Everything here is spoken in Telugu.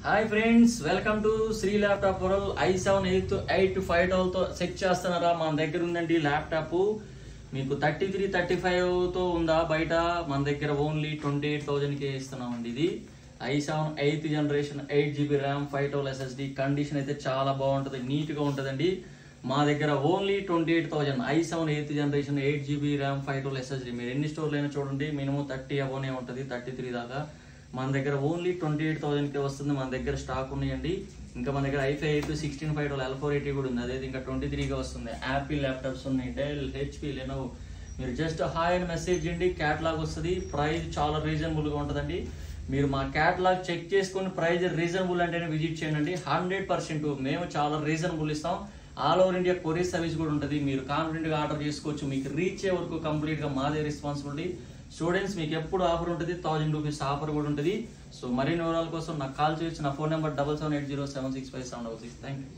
Hi friends, welcome to Shri laptop world. i7 8 5 తో చెక్ చేస్తున్నారా? మన దగ్గర ఉందండి ల్యాప్టాప్. మీకు 33 35 తో ఉందా బయట? మన దగ్గర ఓన్లీ 28,000కే ఇస్తున్నామండి. ఇది i7 8th generation 8GB RAM 512 SSD. Condition అయితే చాలా బాగుంటుంది, నీట్ గా ఉంటుందండి. మా దగ్గర only 28,000 i7 8th generation 8GB RAM 512 SSD. మీరు ఎన్ని స్టోర్లు అయినా చూడండి, మినిమం 30 అబోనే ఉంటుంది, 33 దాకా. మన దగ్గర ఓన్లీ 28,000కే వస్తుంది. మన దగ్గర స్టాక్ ఉన్నాయండి. ఇంకా మన దగ్గర i5 16 512 L480 కూడా ఉంది, అదే ఇంకా 23గా వస్తుంది. యాపిల్ ల్యాప్టాప్స్ ఉన్నాయి, డెల్, హెచ్పి, లెనోవో. మీరు జస్ట్ హాయ్ అని మెసేజ్ చేయండి, క్యాటలాగ్ వస్తుంది. ప్రైస్ చాలా రీజనబుల్గా ఉంటుందండి. మీరు మా క్యాటలాగ్ చెక్ చేసుకుని ప్రైస్ రీజనబుల్ అంటేనే విజిట్ చేయండి. 100% మేము చాలా రీజనబుల్ ఇస్తాం. All over India courier service కూడా ఉంటుంది. మీరు కాన్ఫిడెంట్గా ఆర్డర్ చేసుకోవచ్చు. మీకు రీచ్ అయ్యే వరకు కంప్లీట్గా మాదే రెస్పాన్సిబిలిటీ. స్టూడెంట్స్ మీకు ఎప్పుడు ఆఫర్ ఉంటుంది, 1000 రూపీస్ ఆఫర్ కూడా ఉంటుంది. సో మరిన్ని వివరాల కోసం నాకు కాల్ చేయొచ్చు. నా ఫోన్ నెంబర్ 7780765766. Thank you.